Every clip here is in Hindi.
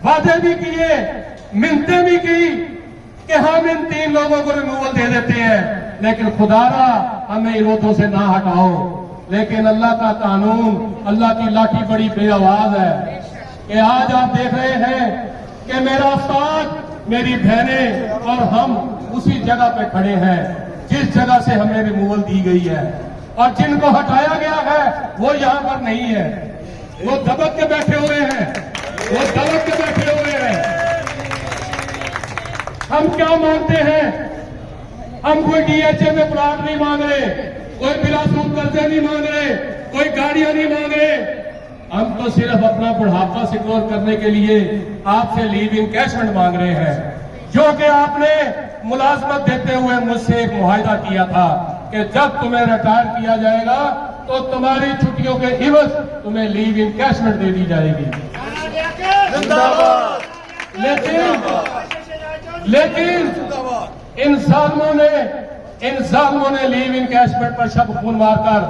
वादे भी किए, मिन्नतें भी की कि हम इन 3 लोगों को रिमूवल दे देते हैं, लेकिन खुदारा हमें इन ओहदों से ना हटाओ। लेकिन अल्लाह का कानून, अल्लाह की लाठी बड़ी बेआवाज है कि आज आप देख रहे हैं कि मेरा उस्ताद, मेरी बहनें और हम उसी जगह पे खड़े हैं जिस जगह से हमें रिमूवल दी गई है, और जिनको हटाया गया है वो यहां पर नहीं है, वो दबक के बैठे हुए हैं, वो दबक के बैठे हुए हैं। हम क्या मांगते हैं? हम कोई डीएचए में प्लाट नहीं मांग रहे, कोई बिलासूद कर्जे नहीं मांग रहे, कोई गाड़ियां नहीं मांग रहे। हम तो सिर्फ अपना बुढ़ापा सिक्योर करने के लिए आपसे लीव इनकैशमेंट मांग रहे हैं, जो कि आपने मुलाजमत देते हुए मुझसे एक मुआहिदा किया था कि जब तुम्हें रिटायर किया जाएगा तो तुम्हारी छुट्टियों के इवज तुम्हें लीव इनकैशमेंट दे दी जाएगी। लेकिन इन जालिमों ने लीव इनकैशमेंट पर शब खून मारकर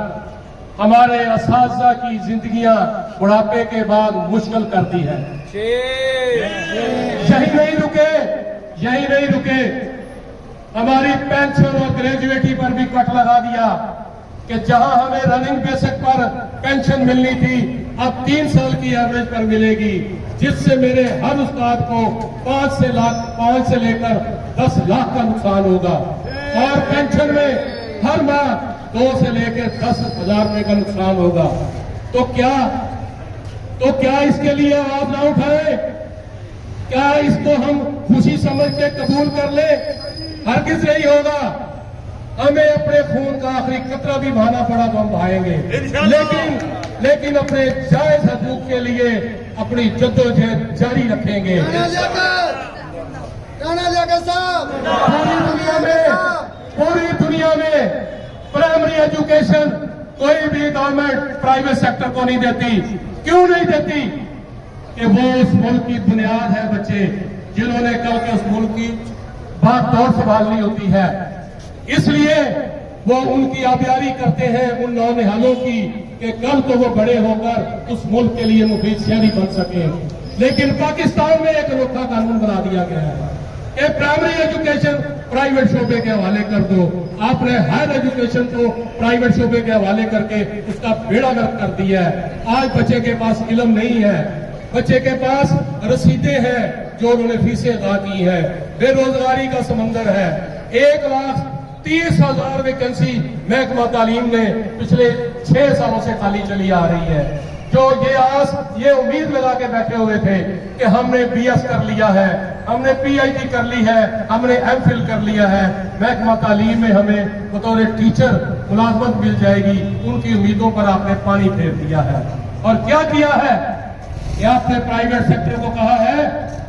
हमारे असातिज़ा की जिंदगियां बुढ़ापे के बाद मुश्किल कर दी है। यही नहीं रुके, हमारी पेंशन और ग्रेजुएटी पर भी कट लगा दिया कि जहां हमें रनिंग बेसिक पर पेंशन मिलनी थी, अब 3 साल की एवरेज पर मिलेगी, जिससे मेरे हर उस्ताद को 5 से लेकर 10 लाख का नुकसान होगा, और पेंशन में हर माह 2 से लेकर 10,000 रुपए का नुकसान होगा। तो क्या इसके लिए आवाज ना उठाए? क्या इसको हम खुशी समझ के कबूल कर ले? हरगिज नहीं होगा। हमें अपने खून का आखिरी कतरा भी बहाना पड़ा तो हम बहाएंगे, लेकिन अपने जायज हकूक के लिए अपनी जद्दोजहद जारी रखेंगे। पूरी दुनिया में प्राइमरी एजुकेशन कोई भी गवर्नमेंट प्राइवेट सेक्टर को नहीं देती। क्यों नहीं देती? कि वो उस मुल्क की बुनियाद है बच्चे, जिन्होंने कल के उस मुल्क की बात दौड़ संभालनी होती है। इसलिए वो उनकी आबियारी करते हैं उन नौनिहालों की कि कल तो वो बड़े होकर उस मुल्क के लिए मुफीद शहरी बन सके। लेकिन पाकिस्तान में एक अनोखा कानून बना दिया गया है कि प्राइमरी एजुकेशन प्राइवेट शोबे के हवाले कर दो। आपने हायर एजुकेशन को प्राइवेट शोबे के हवाले करके उसका बेड़ा गर्क कर दिया है। आज बच्चे के पास इल्म नहीं है, बच्चे के पास रसीदें हैं जो उन्होंने फीसें अदा की है, बेरोजगारी का समंदर है। 1,30,000 वैकेंसी महकमा तालीम ने पिछले 6 सालों से खाली चली आ रही है। जो ये उम्मीद लगा के बैठे हुए थे कि हमने बीएस कर लिया है, हमने पीएचडी कर ली है, हमने एमफिल कर लिया है, महकमा तालीम में हमें बतौर टीचर मुलाजमत मिल जाएगी, उनकी उम्मीदों पर आपने पानी फेर दिया है। और क्या किया है कि आपने प्राइवेट सेक्टर को कहा है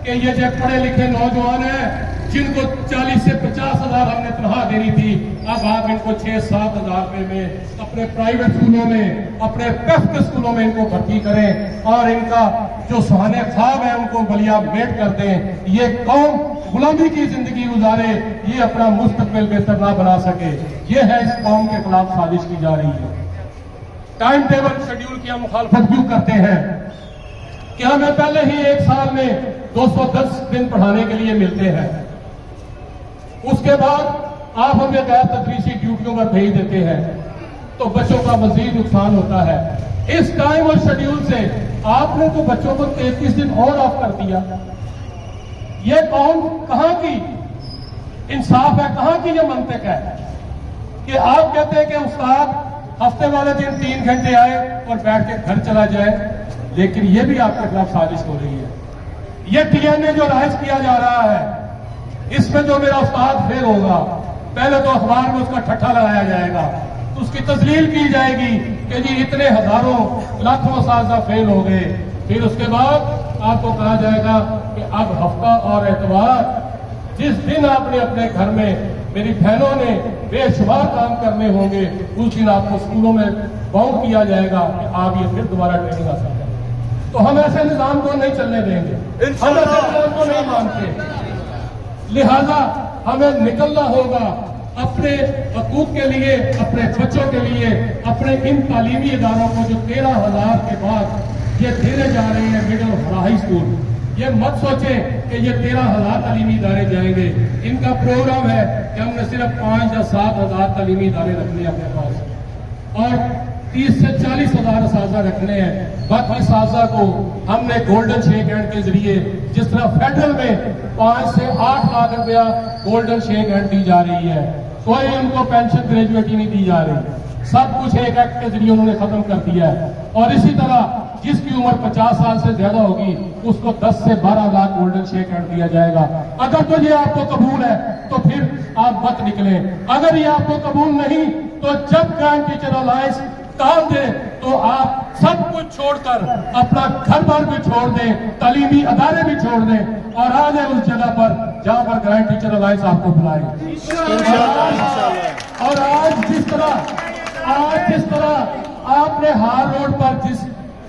कि ये जो पढ़े लिखे नौजवान हैं जिनको 40 से 50,000 हमने तनख्वाह देनी थी, अब आप इनको 6-7 हजार रुपए में अपने प्राइवेट स्कूलों में, अपने पेफ्ट स्कूलों में इनको भर्ती करें और इनका जो सुहाने ख्वाब है उनको बलिया मेट कर दें। ये कौम गुलामी की जिंदगी गुजारे, ये अपना मुस्तकबिल बेहतर ना बना सके। ये है इस कौम के खिलाफ साजिश की जा रही है। टाइम टेबल शेड्यूल की हम मुखालफत क्यों करते हैं कि हमें पहले ही 1 साल में 210 दिन पढ़ाने के लिए मिलते हैं, उसके बाद आप हमें गैर तदरीसी ड्यूटियों पर भेज देते हैं, तो बच्चों का मजीद नुकसान होता है। इस टाइम और शेड्यूल से आपने तो बच्चों को 33 दिन और ऑफ कर दिया। ये कौन कहां की इंसाफ है, कहां की ये मंतक है कि आप कहते हैं कि उस्ताद हफ्ते वाले दिन 3 घंटे आए और बैठ के घर चला जाए, लेकिन ये भी आपके खिलाफ साजिश हो रही है। ये टीएनए जो राइज किया जा रहा है, इसमें जो मेरा उस्ताद फेल होगा, पहले तो अखबार में उसका ठट्ठा लगाया जाएगा, तो उसकी तस्लील की जाएगी कि जी इतने हजारों लाखों असातिज़ा फेल हो गए। फिर उसके बाद आपको कहा जाएगा कि अब हफ्ता और एतवार, जिस दिन आपने अपने घर में मेरी बहनों ने बेशुमार काम करने होंगे, उस दिन आपको स्कूलों में बाउंड किया जाएगा कि आप ये फिर दोबारा ट्रेनिंग हासिल करें। तो हम ऐसे निजाम को नहीं चलने देंगे, हम ऐसे निजाम को नहीं मानते। लिहाजा हमें निकलना होगा अपने हकूक के लिए, अपने बच्चों के लिए, अपने इन तालीमी इदारों को जो 13,000 के बाद ये देने जा रहे हैं मिडिल और हाई स्कूल, ये मत सोचें कि ये 13,000 तालीमी इदारे जाएंगे। इनका प्रोग्राम है कि हमने सिर्फ 5 या 7,000 तालीमी इदारे रखने हैं अपने पास और 30 से 40,000 असातिज़ा रखने हैं। बाकी असातिज़ा को हमने गोल्डन शेक हैंड के जरिए, जिस तरह फेडरल में 5 से 8 लाख रुपया गोल्डन शेक हैंड दी जा रही है, कोई उनको पेंशन ग्रेजुएटी नहीं दी जा रही, सब कुछ एक एक्ट के जरिए उन्होंने खत्म कर दिया है। और इसी तरह जिसकी उम्र 50 साल से ज्यादा होगी उसको 10 से 12 लाख गोल्डन शेक हैंड दिया जाएगा। अगर तो ये आपको कबूल है तो फिर आप मत निकलें, अगर ये आपको कबूल नहीं तो जब ग्रैंड टीचर अलायंस काम दे तो आप सब कुछ छोड़कर अपना घर बार भी छोड़ दें, तालीमी अदारे भी छोड़ दें और आ जाए उस जगह पर जहां पर ग्रैंड टीचर अलायंस आपको बुलाए। और आज जिस तरह आपने हार रोड पर जिस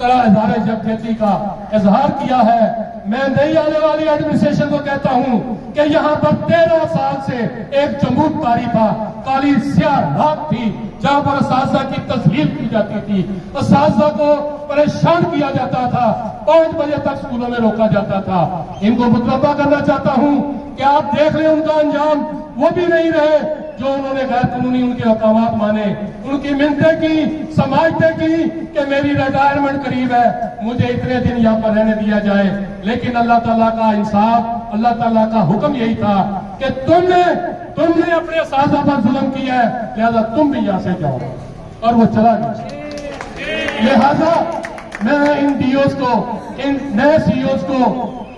तरह इजहार यकजहती का इजहार किया है, मैं नई आने वाली एडमिनिस्ट्रेशन को कहता हूं कि यहां पर 13 साल से एक जमूत तारी था, काली स्याह रात थी, जहां पर असातिज़ा की तस्लील की जाती थी, असातिज़ा को परेशान किया जाता था, 5 बजे तक स्कूलों में रोका जाता था। इनको मुतलबा करना चाहता हूं कि आप देख लें उनका अंजाम वो भी नहीं रहे जो उन्होंने गैर कानूनी उनके अहकामात माने, उनकी मिन्नतें की, समाजतें की कि मेरी रिटायरमेंट करीब है, मुझे इतने दिन यहाँ पर रहने दिया जाए। लेकिन अल्लाह ताला का इंसाफ, अल्लाह ताला का हुक्म यही था कि तुमने अपने असातिज़ा पर जुल्म किया है, लिहाजा तुम भी यहाँ से जाओ, और वो चला गया। लिहाजा मैं इन डीओज को, इन नए सीईओज को,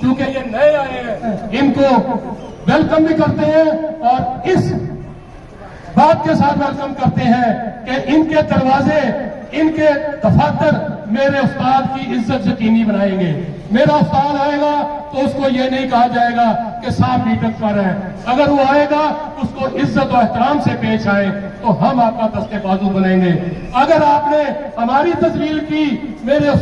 चूंकि ये नए आए हैं, इनको वेलकम भी करते हैं और इस बात के साथ वेलकम करते हैं कि इनके दरवाजे, इनके दफातर मेरे उस्ताद की इज्जत यकीनी बनाएंगे। मेरा उस्ताद आएगा तो उसको ये नहीं कहा जाएगा कि साहब मीटिंग कर रहे हैं, अगर वो आएगा उसको इज्जत और एहतराम से पेश आए तो हम आपका दस्ते बाजू बनाएंगे। अगर आपने हमारी तस्वीर की, मेरे